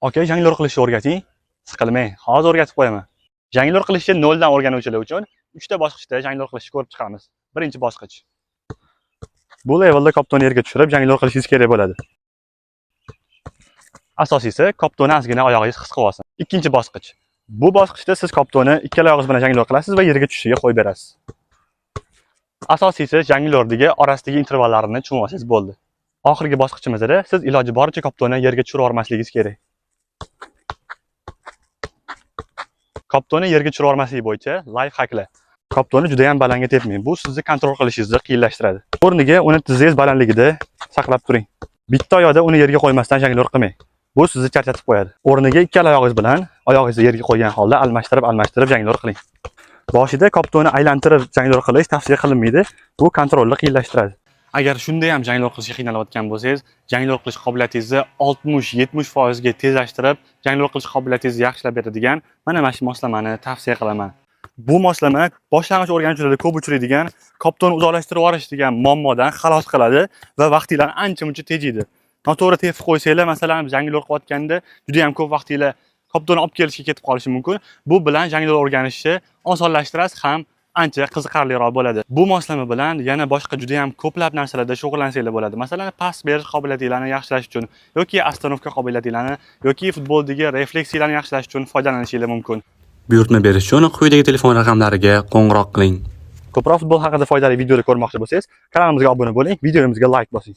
Aka, jonglyor qilishni o'rgating. Siqilmang, hozir o'rgatib qo'yaman. Jonglyor qilishni noldan o'rganuvchilar uchun 3 ta bosqichda jonglyor qilishni ko'rib chiqamiz. Birinchi bosqich. Bu levelda koptonni yerga tushirib jonglyor qilishingiz kerak bo'ladi. Asosiysi, koptonni ozgina oyog'ingiz his qilib olsin. Ikkinchi bosqich. Bu bosqichda siz koptonni ikkala oyog'ingiz bilan jonglyor qilasiz va yerga tushishiga qo'yib berasiz. Asosiysi, jonglordagi orasidagi intervallarini tushunib olsangiz bo'ldi. Oxirgi bosqichimizda siz iloji boricha koptonni yerga tushirib olmasligingiz kerak. Koptonni yerga tushirib olmaslik bo'yicha life hacklar. Koptonni juda ham balandga tepmang. Bu sizni kontrol qilishingizni qiyinlashtiradi. O'rniga uni tizingiz balandligida saqlab turing. Bitta oyoqda uni yerga qo'ymasdan jonglyor qilmang. Bu sizni charchatib qo'yadi. O'rniga ikkala oyog'ingiz bilan oyog'ingizni yerga qo'ygan holda almashtirib jonglyor qiling. Boshida koptonni aylantirib jonglyor qilish tavsiya qilinmaydi. Bu kontrolni qiyinlashtiradi. Agar shunda ham jonglyor qilishga qiynalayotgan bo'lsangiz, jonglyor qilish qobiliyatingizni 60-70% ga tezlashtirib, jonglyor qilish qobiliyatingizni yaxshilab beradigan mana shu moslamani tavsiya qilaman. Bu moslama boshlang'ich o'rganuvchilarda ko'p uchraydigan koptonni uzoqlashtirib yuborish degan muammodan xalos qiladi va vaqtinglarni ancha-muncha tejaydi. Noto'g'ri tepib qo'ysanglar, masalan, jonglyor qilayotganda juda ham ko'p vaqtinglar koptonni olib kelishga ketib qolishi mumkin. Bu bilan jonglyor o'rganishni osonlashtirasiz ham ancha qiziqarliroq bo'ladi. Bu moslama bilan yana boshqa juda ham ko'plab narsalarda shug'ullansanglar bo'ladi. Masalan, pas berish qobiliyatingizni yaxshilash uchun yoki ostanovka qobiliyatingizni yoki futboldagi refleksiyalarni yaxshilash uchun foydalanishingiz mumkin. Buyurtma berish uchun quyidagi telefon raqamlariga qo'ng'iroq qiling. Ko'proq futbol haqida foydali videolar ko'rmoqchi bo'lsangiz, kanalimizga obuna bo'ling, videomizga like bosing.